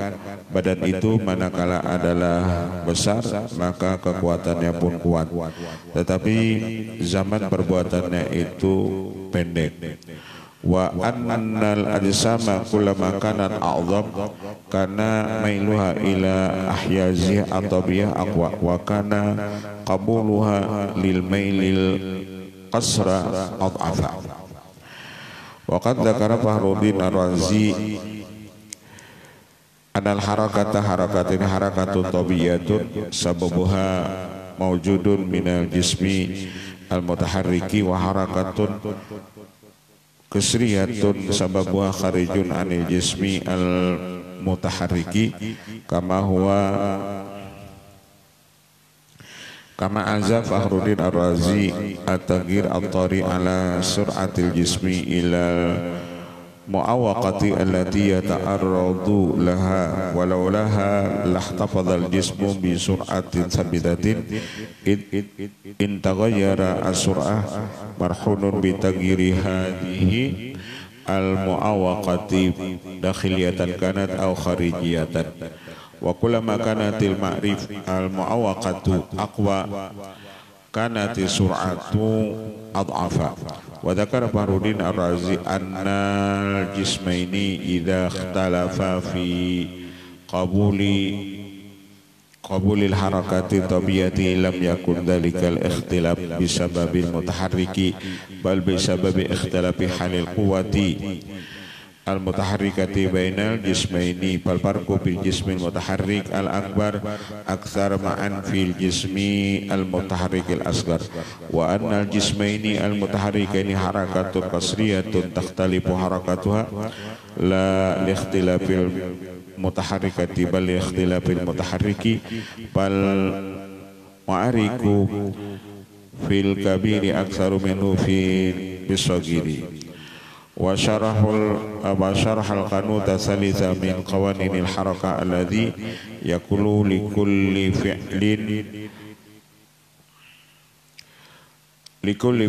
A: badan itu manakala adalah besar maka kekuatannya pun kuat, tetapi zaman perbuatannya itu pendek. wa annal ajsama kullama kanat a'zam kana mailuha ila ahyaziha at-tabiyah aqwa wa kana qabuluha lil mailil qasra ad'afa. Wa qad dzakara Fakhruddin Ar-Razi anal harakata harakatin harakatun tabiyatun sababuha mawjudun minal jismi al-mutaharriki wa harakatun kesriyatun sababuha kharijun anil jismi al-mutaharriki kama azza Fakhruddin Ar-Razi at-taghyir at-tari ala sur'atil jismi ilal mu'awaqati allati yata'arradu laha walau laha lahtafadhal jismu bi sur'atin sabitatin in taghayyara as-sur'ah marhunun bi taghyiri hadhihi al-mu'awaqati dakhiliyatan kanat aw kharijiyatan wa kullama kanatil ma'rif al-mu'awaqatu aqwa kanati sur'atu ad'afa. Wa dzakara Fakhruddin Ar-Razi annal jismaini idza ikhtalafa fi qabulil harakati tabiyati lam yakun dhalikal ikhtilaf bisababil mutaharriki bal bisababi ikhtilafi halil quwwati al-mutaharrikati bainal jismaini fal farqu bil jismil mutaharrik al-akbar aktsar ma'an fil jismi al-mutaharrikil asghar wa annal jismaini al-mutaharrikaini harakatun qasriyatun takhtalifu harakatuha la li ikhtilafil mutaharrikati bal li ikhtilafil mutaharriki bal ma'ariku fil kabiri aktsaru minhu fil bisagiri. Wa syarahal qanuta salisa min qawaninil haraka alladhi yakulu likulli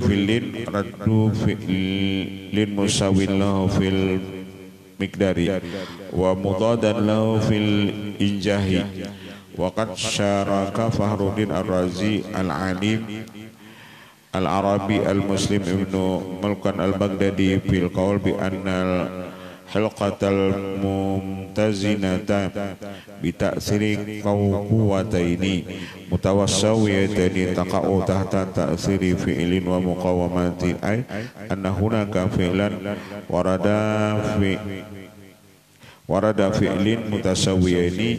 A: fi'lin raddu fi'lin musawin lahu fil miqdari wa mudadan lahu fil injahi. Wa qad syaraka Fakhruddin Ar-Razi al-alim al-Arabi al-Muslim Ibnu Mulkan al-Baghdadi fil qaul bi annal hilqatal mumtazinata bi ta'siri quwwataini mutawassawiyataini taqa'u tahta ta'siri fi'lin wa muqawamati ay anna hunaka fi'lan warada fi'lin mutasawwiyani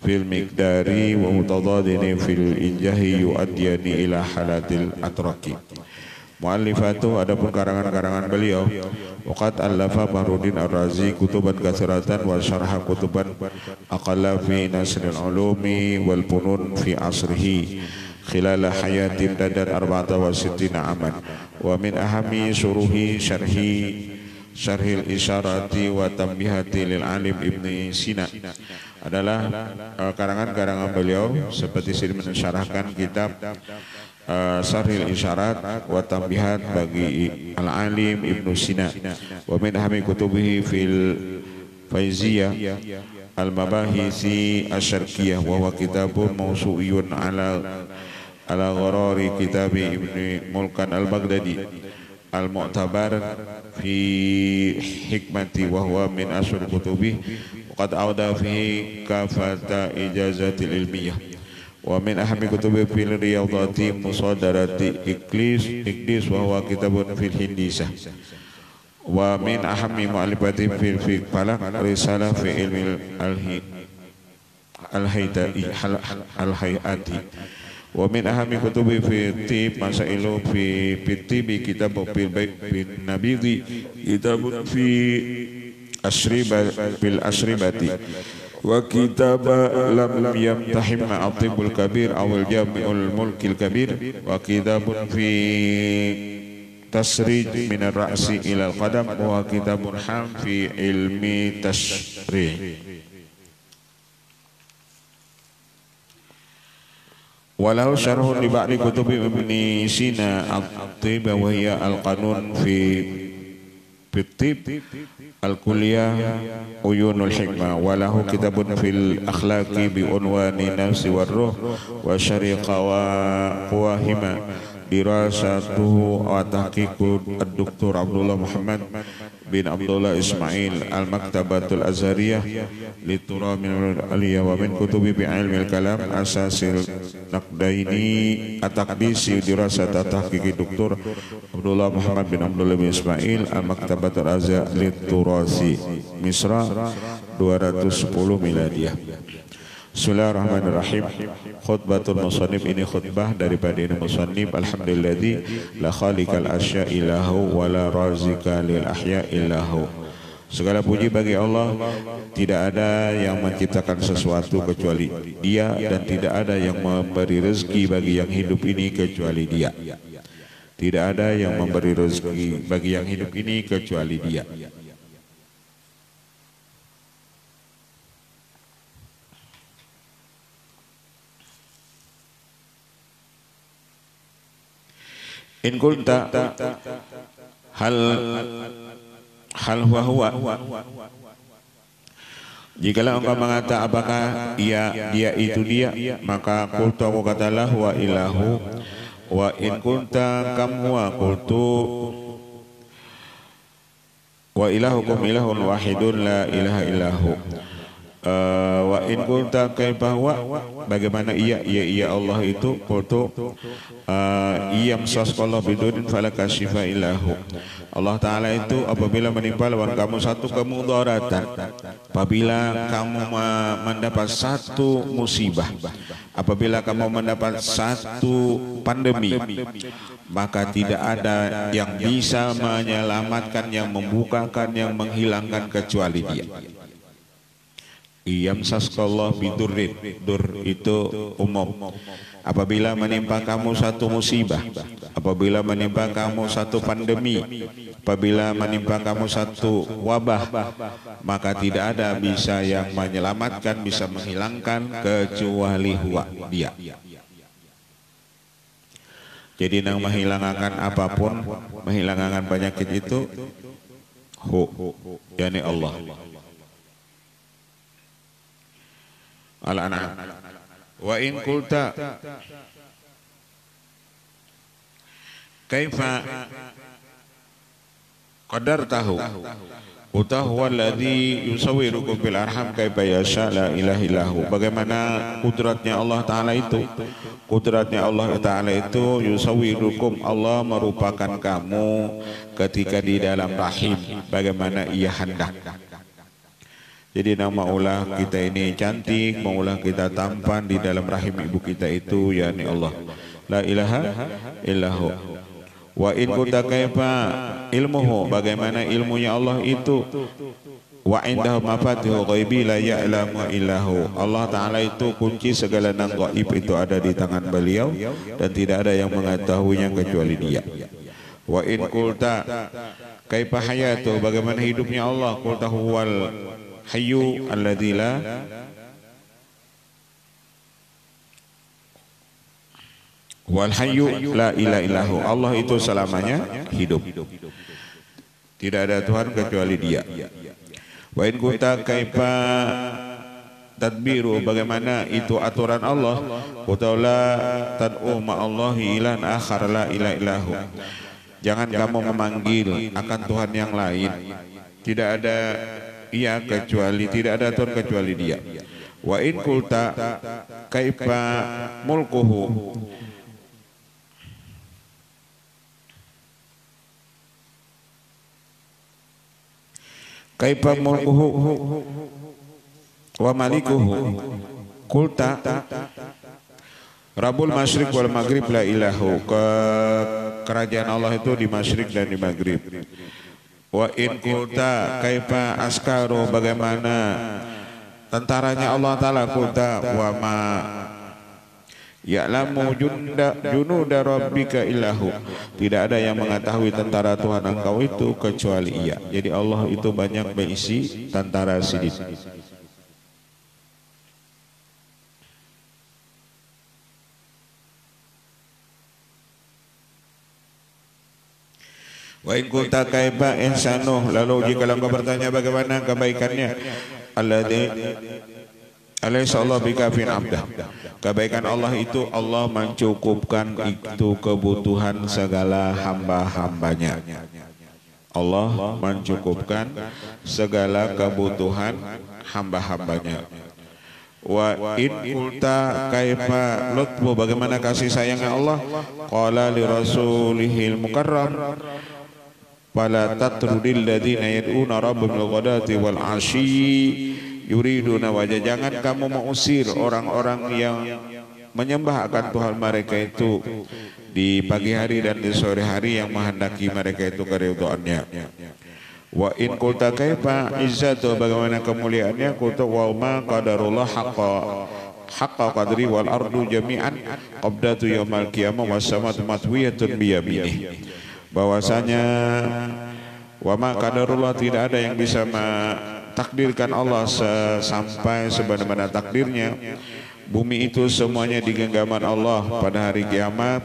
A: fil miqdari wa mutadadini fil injahi yu'addiyani ila halatil atraki. Mu'allifatu adapun karangan-karangan beliau waqad allafa Fakhruddin Ar-Razi kutuban katsiratan wa syarha kutuban aqalla fi nasril ulumi wal funun fi asrihi khilala hayatin dadan 64 aman wa min ahami suruhi syarhil isyarati wa tambihati lil alim Ibnu Sina adalah karangan-karangan beliau seperti sini mensyarahkan kitab Syarhil Isyarat wa Tambihat bagi Al-Alim Ibnu Sina wa min ahami kutubihi fil Faiziyah Al-Mabahisi Asy-Syarqiyah wa huwa kitabun mawsu'iyun ala gharari kitabi Ibnu Mulkan Al-Baghdadi Al-Mu'tabar fi hikmati wa huwa min asl kutubi qad awda fihi kafata ijazatil ilmiyah wa min ahami kutubi fil riyadati musadarati iklis wa huwa kitabun fil hindisah wa min ahami mu'allifati fil falak risalah fi ilmi al-hayati wa min ahami kutubi fi tib masailu fi tibi kitab fil bin nabidi kitabun fi ashribati wa kitab lam yamtahim ma'atibul kabir awal jami'ul mulkil kabir wa kitabun fi tasrij min ar-ra'si ila al-qadam wa kitabun ham fi ilmi tasrih. Walau syarhun li ba'di kutubi Ibni Sina at-Tib wa hiya al-qanun fi tib al-kulliyah uyunul hikmah walahu kitabun fil akhlaqi bi unwani nafsi war ruh wa syariqa wa quwahima dirasatuhu wa tahqiqu ad-Doktor Abdullah Muhammad bin Abdullah Ismail al-Maktabatul Azhariyah litura min aliyah wa min kutubi bi ilmil kalam asasil naqdaini at-taqdisi dirasat tahqiqi Doktor Abdullah Muhammad bin Abdullah bin Ismail al-Maktabatul Azhariyah liturasi Misra 210 miladiyah. Bismillahirrahmanirrahim. Khutbatul musannif, ini khutbah daripada ini musannif. Alhamdulilladzi la khaliqal asya illahu wa la razika lil ahya illahu. Segala puji bagi Allah, tidak ada yang menciptakan sesuatu kecuali Dia, dan tidak ada yang memberi rezeki bagi yang hidup ini kecuali Dia. Tidak ada yang memberi rezeki bagi yang hidup ini kecuali Dia. In kunta hal huwa jikalau engkau mengata apakah dia itu dia, maka qultu aku katalah wa ilahu, wa in kunta kam huwa qultu wa ilahukum ilahun wahidun la ilaha illahu. Wa in kunta kaifa huwa, bagaimana ia Allah itu, qultu iyam sasqallahu bidurin falaka syifa ilahu. Allah Ta'ala itu apabila menimpa lawan kamu satu kemudaratan, apabila kamu mendapat satu musibah, apabila kamu mendapat satu pandemi, maka tidak ada yang bisa menyelamatkan, yang membukakan, yang menghilangkan kecuali Dia. Iyam sasqallahu bidurrin, dur itu umum. Apabila menimpa kamu satu musibah, apabila menimpa kamu satu pandemi, apabila menimpa kamu satu wabah, maka tidak ada bisa yang menyelamatkan, bisa menghilangkan kecuali huwa, Dia. Jadi yang menghilangkan apapun, menghilangkan penyakit itu yakni Allah. Al-An'am. Wa in qulta kaifa qadartahu huwa alladhi yusawwirukum fil arham kaifa yasha la ilaha illahu. Bagaimana kudratnya Allah Ta'ala itu, kudratnya Allah Ta'ala itu yusawwirukum, Allah merupakan kamu ketika di dalam rahim bagaimana Ia hendak. Jadi maulah kita ini cantik, maulah kita tampan di dalam rahim ibu kita itu, yakni Allah. La ilaha illahu. Wa in kunta kaifa ilmuhu, bagaimana ilmunya Allah itu. Wa indahu mafatihul ghaibi la ya'lamu illahu. Allah Ta'ala itu kunci segala yang gaib itu ada di tangan beliau, dan tidak ada yang mengetahuinya kecuali Dia. Wa in qulta kaifa hayatu, bagaimana hidupnya Allah, qulta huwal hayyu alladzi la wal hayyu la ilaha illahu. Allah itu selamanya hidup, tidak ada Tuhan kecuali Dia. Wa in kunta kaifa tadbiru, bagaimana itu aturan Allah, qutala tad'u ma'allahi ilan akhar la ilaha illahu. Jangan kamu memanggil akan Tuhan yang lain, tidak ada Ia kecuali, tidak ada Tuhan kecuali Dia. Wa in qulta kaifa mulkuhu, kaifa mulkuhu wa malikuhu, qulta Rabbul Masyriq wal Maghrib la ilahu. Kerajaan Allah itu di Masyriq dan di Maghrib. Wa in qulta kaifa askaru, bagaimana tentaranya Allah Ta'ala, qulta wa ma ya'lamu junuda rabbika illahu. Tidak ada yang mengetahui tentara Tuhan engkau itu kecuali Ia. Jadi Allah itu banyak berisi tentara sidin. Wa in kunta kaifa ihsanuh, lalu jika engkau bertanya bagaimana kebaikannya, alladzi Alaysa Allah bikafin abdah. Kebaikan Allah itu Allah mencukupkan itu kebutuhan segala hamba-hambanya. Allah mencukupkan segala kebutuhan hamba-hambanya. Wa in qulta kaifa lutfu, bagaimana kasih sayangnya Allah? Qala li rasulihil mukarram fala tatrudil ladzina yad'una rabbahum bil ghadati wal 'ashyi yuriduna wajah. Jangan kamu mengusir orang-orang yang menyembah akan Tuhan mereka itu di pagi hari dan di sore hari, yang menghendaki mereka itu keridhaannya. Wa in qulta kaifa izzatu, bagaimana kemuliaannya? Qultu wa ma qadarullah haqqa qadri wal ardu jami'an qabdatu yaumal qiyamah was samatu matwiyatun bi yaminih. Bahwasanya wa ma qadarullah, tidak ada yang bisa takdirkan Allah sampai sebenar-benar takdirnya. Bumi itu semuanya di genggaman Allah pada hari kiamat,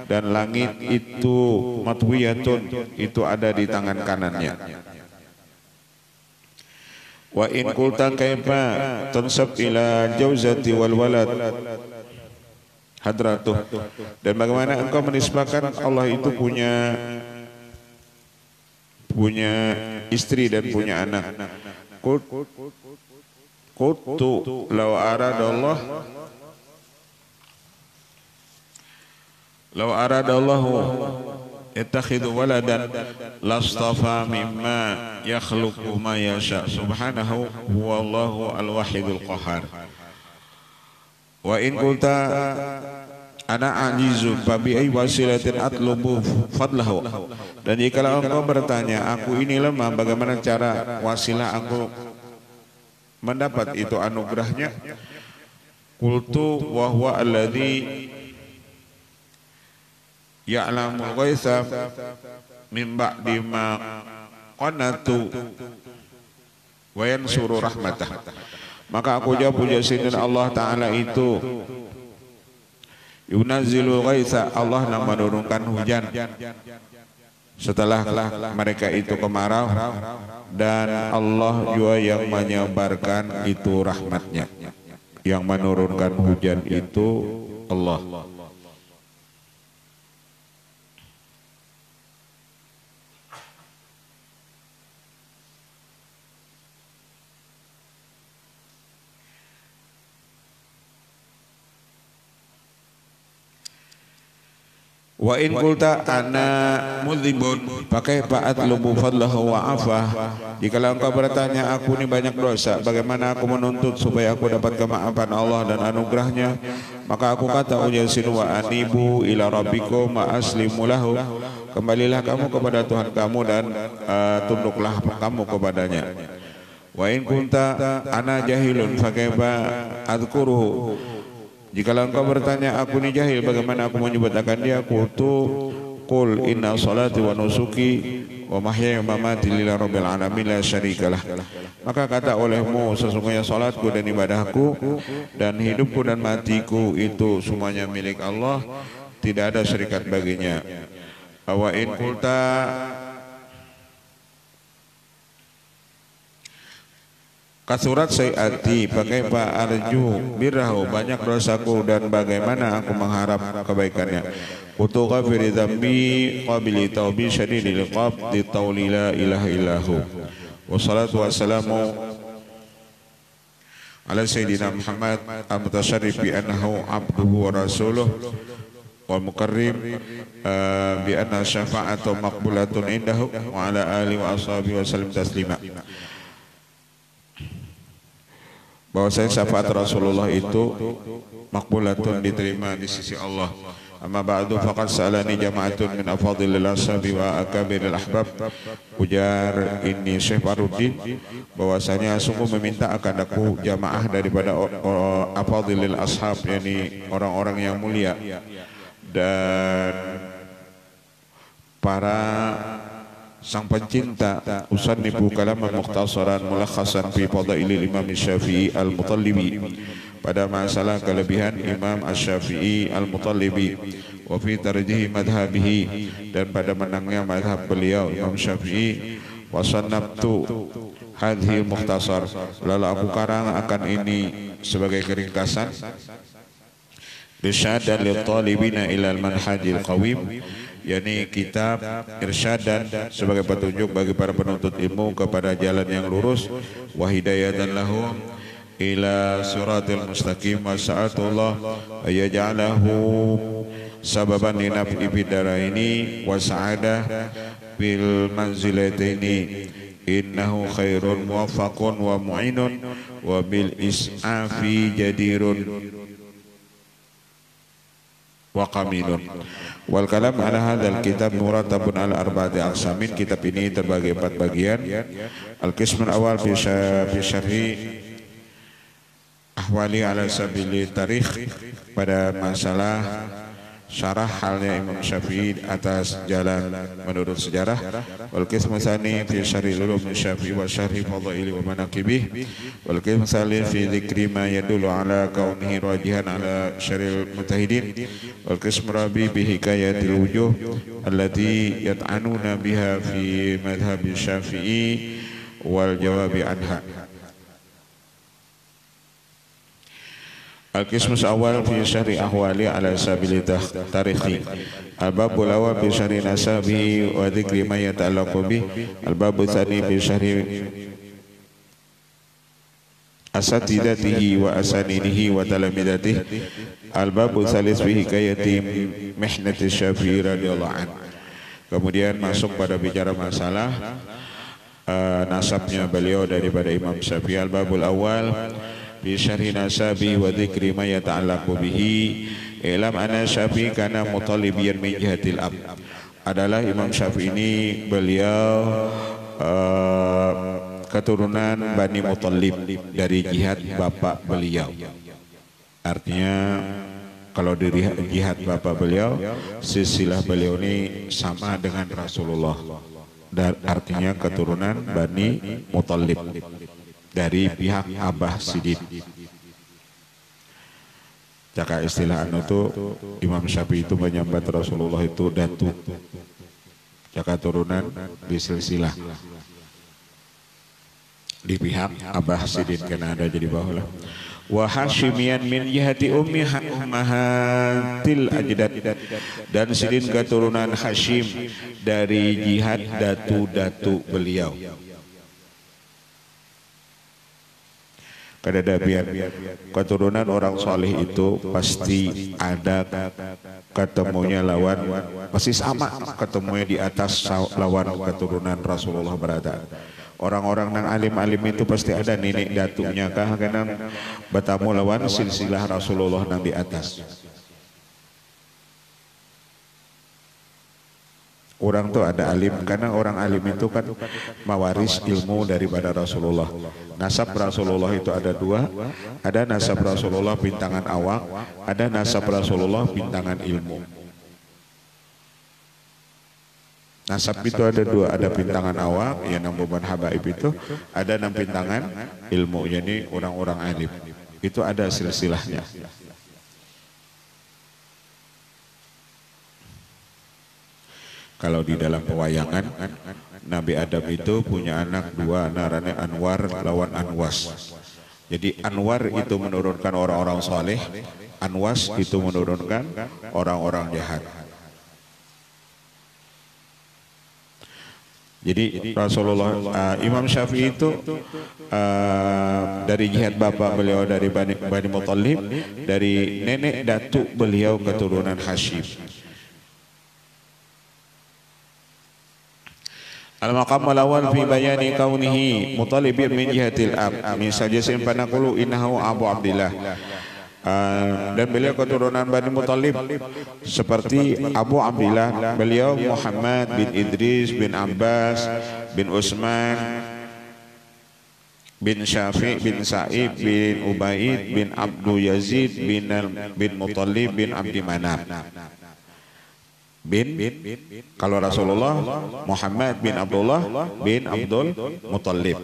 A: dan langit itu matwiyatun, itu ada di tangan kanannya. Wa in qulta kaifa tansab ila jauzati wal walad hadratuh, dan bagaimana engkau menisbahkan Allah itu punya istri dan punya anak. Qultu law aradallahu ittakhidhu waladan lastafa mimma yakhluqu ma yasha subhanahu huwallahu al-wahidul qahhar. Wa in qulta ana ajizu fa bi ay wasilatin atlubu fadlahu, dan jikalau engkau bertanya aku ini lemah, bagaimana cara wasilah aku mendapat itu anugerahnya? Qultu wa huwa alladhi ya'lamul ghaitha min ba'di ma qanatu wa yansuru rahmatah. Maka aku jawab, puja sinten Allah Ta'ala itu yunazzilu ghaitha, Allah yang menurunkan hujan setelah mereka itu kemarau, dan Allah juga yang menyebarkan itu rahmatnya. Yang menurunkan hujan itu Allah. Wa in qulta ana mudhibun pakai fa'at lubu fadlahu wa afah, jikalau engkau bertanya aku ini banyak dosa, bagaimana aku menuntut supaya aku dapat kemaafan Allah dan anugerahnya? Maka aku kata, ujasin wa anibu ila rabbikum wa aslimu lahu, kembalilah kamu kepada Tuhan kamu dan tunduklah kamu kepadanya. Wa in kunta ana jahilun fa kaifa adzkuruhu, jikalau engkau bertanya aku ini jahil, bagaimana aku menyebutkan dia? Qul inna salati wa nusuki wa mahyaya wa mamati lillahi rabbil alamin la syarikalah. Maka kata olehmu, sesungguhnya salatku dan ibadahku dan hidupku dan matiku itu semuanya milik Allah, tidak ada syarikat baginya. Wa in qulta kasurat sayati pakai pak arju birahu, banyak dosaku dan bagaimana aku mengharap kebaikannya. Kutu ghafiri dzambi qabili taubi syadidil iqab di tauli la ilaha illahu. Wassalatu wassalamu ala sayyidina Muhammad al-mutasyarrif bi annahu abduhu wa rasuluh wa mukarrim bi anna syafa'atu maqbulatun indahu wa ala alihi wa ashabihi wa sallim taslima. Bahwasanya syafaat Rasulullah itu makbulatun, diterima di sisi Allah. Amma ba'du faqad sa'alani jama'atun min afadhilil ashabi wa akabiril ahbab. Ujar ini Syekh Farudin, bahwasanya sungguh meminta akan aku jamaah daripada afadhilil ashab, yakni orang-orang yang mulia dan para sang pencinta. Usannifu kalaman mukhtasaran mulakhasan fi fadailil Imam Syafi'i al-Mutallibi, pada masalah kelebihan Imam Asy-Syafi'i al-Mutallibi, wa fi tarjihi madhabihi, dan pada menangnya madhab beliau Imam Syafi'i. Wa sannabtu hadhil mukhtasar, lalu aku karang akan ini sebagai keringkasan. Irsyadan lil talibina ilal manhajil qawim, yakni kitab irsyadan sebagai petunjuk bagi para penuntut ilmu kepada jalan yang lurus, wa hidayatan lahum ila siratil mustaqim, wa sa'atullah ayaj'alahu sababan li naf'i bidaraini wa sa'adah bil manzilataini, innahu khairun muwaffaqun wa mu'inun wa bil is'afi jadirun wa qaminun. Wal kalam ala hadzal kitab muratabun ala arba'ati aqsamin. Kitab ini terbagi 4 bagian. Al qismul awal fi syarhi ahwali ala sabili tarikh, pada masalah syarah halnya Imam Syafi'i atas jalan menurut sejarah. Wal qismu tsani fi syarhi ulum Syafi'i wa syarhi fadaili wa manaqibih. Wal qismu tsalits fi dzikri ma yadullu ala kaunihi rajihan ala syaril mutahidin. Wal qismu rabi bi hikayatil wujuh allati yat'anuna biha fi madhhab Syafi'i wal jawabi anha. Al-qismus awal fi syarhi ahwali ala sabili tarikhi. Al-babul awal fi syarhi nasabihi wa dzikri ma yata'allaqu bih. Al-babul tsani fi syarhi asatidatihi wa asanidihi wa talamidatihi. Al-babul tsalits fi hikayati mihnati Syafi'i radhiyallahu anhu. Kemudian masuk pada bicara masalah nasabnya beliau daripada Imam Syafi'i. Al-babul awal fi syarhi nasabi wa dzikri ma yata'allaqu bihi. Ilam anna Syafi'i kana mutalibiyan min jihatil ab. Adalah Imam Syafi'i ini beliau keturunan Bani Muthalib, dari jihad bapak beliau. Artinya kalau dari jihad bapak beliau, silsilah beliau ini sama dengan Rasulullah. Dan artinya keturunan Bani Muthalib dari pihak Abah Sidin. Jaka istilah anu tu Imam Syafi'i itu menyambat Rasulullah itu datu. Jaka turunan di silsilah di pihak Abah Sidin, karena ada jadi bahulah. Wa Hashimiyan min jihati ummahatil ajdad, dan Sidin keturunan Hashim dari jihad datu-datu beliau. Kada biar keturunan orang soleh itu pasti ada ketemunya lawan, pasti sama ketemunya di atas lawan keturunan Rasulullah berada. Orang-orang nang alim-alim itu pasti ada nenek datunya kah karena bertamu lawan silsilah Rasulullah nang di atas. Orang tuh ada alim karena orang alim itu kan mewaris ilmu daripada Rasulullah. Nasab Rasulullah itu ada 2, ada nasab Rasulullah bintangan awak, ada nasab Rasulullah bintangan ilmu. Nasab itu ada 2, ada bintangan awak yang nambuban habaib itu, ada nang bintangan ilmu, jadi orang-orang alim. Itu ada silsilahnya. Kalau di dalam pewayangan, Nabi Adam itu punya anak 2, narane Anwar lawan Anwas. Jadi Anwar itu menurunkan orang-orang soleh, Anwas itu menurunkan orang-orang jahat. Jadi Rasulullah, Imam Syafi'i itu dari jihad bapak beliau dari Bani Muthalib, dari nenek datuk beliau keturunan Hashim. Al-maqam al-awwal fi bayani kaunihi mutalibin min jihatil ab min sajasin panaqulu innahu Abu Abdillah. Dan beliau keturunan Bani Muthalib seperti Abu Abdillah, beliau Muhammad bin Idris bin Abbas bin Utsman bin Syafi' bin Sa'ib bin Ubaid bin Abdul Yazid bin Muthalib bin Abdi Manaf. Kalau Rasulullah Muhammad bin Abdullah bin Abdul Muthalib.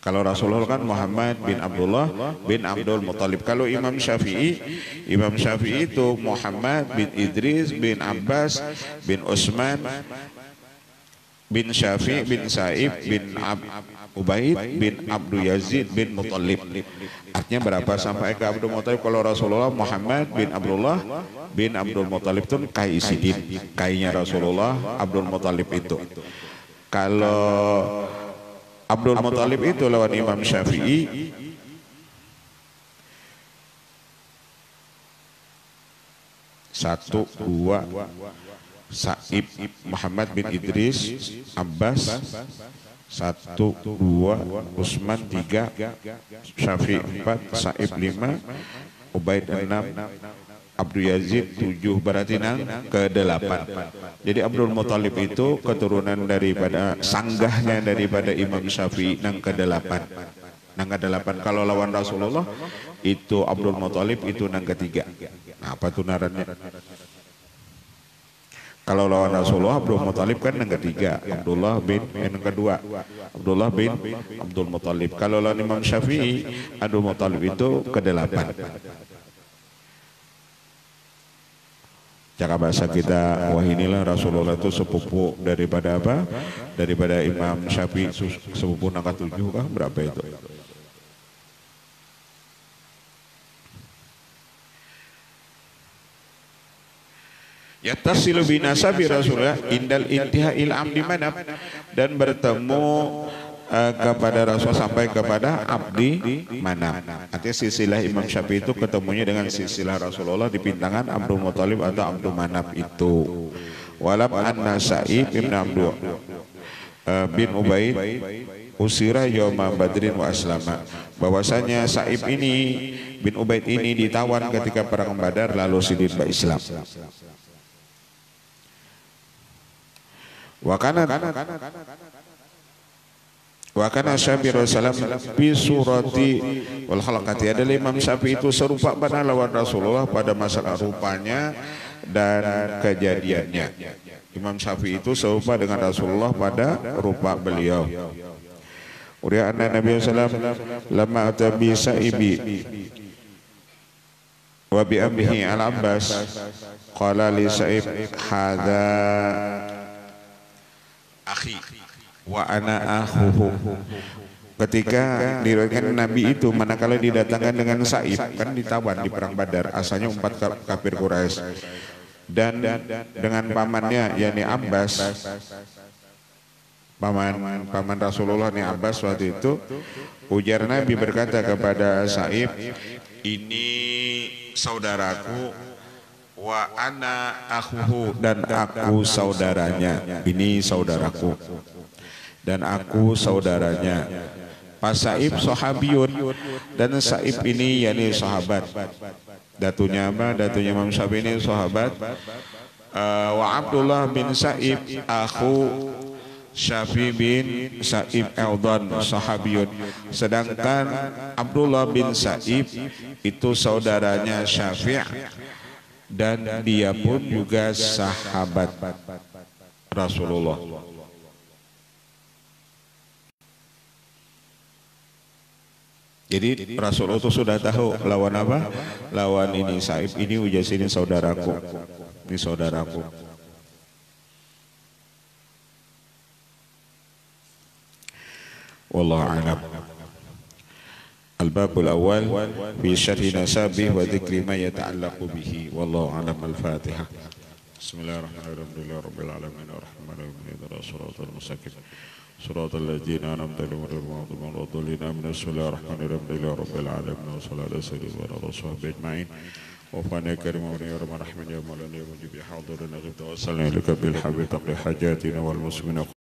A: Kalau Rasulullah kan Muhammad bin Abdullah bin Abdul Muthalib. Kalau Imam Syafi'i itu Muhammad bin Idris bin Abbas bin Utsman bin Syafi' bin Sa'ib bin Ubaid bin Abdul Yazid bin Muttalib. Artinya berapa sampai ke Abdul Muttalib? Kalau Rasulullah Muhammad bin Abdullah bin Abdul Muttalib itu kai Isidin, kainya Rasulullah Abdul Muttalib itu. Kalau Abdul Muttalib itu lawan Imam Syafi'i satu, dua, Sa'ib Muhammad bin Idris Abbas satu, dua, Utsman tiga, Syafi'i empat, Sa'ib lima, Ubaid enam, Abdul Yazid tujuh, berarti nang ke-8. Jadi Abdul Muttalib itu keturunan daripada sanggahnya daripada Imam Syafi'i nang ke-8. Nang ke-8. Kalau lawan Rasulullah itu Abdul Muttalib itu nang ke-3. Nah, apa tunarannya? Kalau lawan Rasulullah Abdul Muttalib kan nang ke-3, Abdullah bin yang kedua, Abdullah bin Abdul Muttalib. Kalau lawan Imam Syafi'i Abdul Muttalib itu ke-8. Cara bahasa kita, wah inilah Rasulullah itu sepupu daripada apa? Daripada Imam Syafi'i, sepupu nang ke-7 kah? Berapa itu? Yattasilu binasabi Rasulullah indal intiha'il amdi manab, dan bertemu kepada Rasul sampai kepada abdi manab. Artinya silsilah Imam Syafi'i itu ketemunya dengan silsilah Rasulullah di pintangan Abdul Muttalib atau Abdul Manab itu. Walam anna Sa'ib bin Abdul bin Ubaid usira yawma Badrin wa aslama, bahwasanya Sa'ib ini bin Ubaid ini ditawan ketika perang Badar lalu sidin Islam. Wa kana Syafi'i Rasulullah bi surati wal khalaqati, adalah Imam Syafi'i itu serupa pada lawan Rasulullah pada masalah rupanya dan kejadiannya. Imam Syafi'i itu serupa dengan Rasulullah pada rupa beliau. Uriya anna Nabi sallallahu alaihi wasallam lamma atabi Sa'ibi wa bi ammihi al-Abbas qala li Sa'ib hadza akhi wa ana akhuhu. Ketika diriwayatkan Nabi itu manakala didatangkan dengan Sa'ib, kan ditawan di perang Badar, asalnya 4 kafir Quraisy, dan dengan pamannya yakni Abbas, paman Rasulullah nih Abbas waktu itu, ujar Nabi berkata kepada Sa'ib, ini saudaraku, wa ana akhuhu, dan aku saudaranya, ini saudaraku dan aku saudaranya. Pas Sa'ib sahabiyun, dan Sa'ib ini yakni sahabat, datunya apa? Datunya Imam Syafi'i ini sahabat. Wa Abdullah bin Sa'ib akhu Syafi'i bin Sa'ib Eldon sahabiyun, sedangkan Abdullah bin Sa'ib itu saudaranya Syafi' dan dia pun juga sahabat Rasulullah. Jadi Rasulullah itu sudah tahu lawan apa? Lawan ini Sa'ib ini, ujas ini saudaraku, ini saudaraku. Wallahu a'lam. Al-babul awal fi syarhi nasabih wa dzikri ma yata'allaqu bihi. Wallahu a'lam. Al-Fatihah. Bismillahirrahmanirrahim. Rabbil alamin arrahmanir rahim. Shiratal mustaqim. Shiratal ladzina an'amta alaihim ghairil maghdubi alaihim. Bismillahirrahmanirrahim. Rabbil alamin wa sallallahu alaihi wa sallam ajma'in. وفانا كريم يا رب الرحمن يا مولانا يا مجيب يا حاضرنا غبت وصلنا لك بالحبيب تقضي حاجاتنا والمسلمين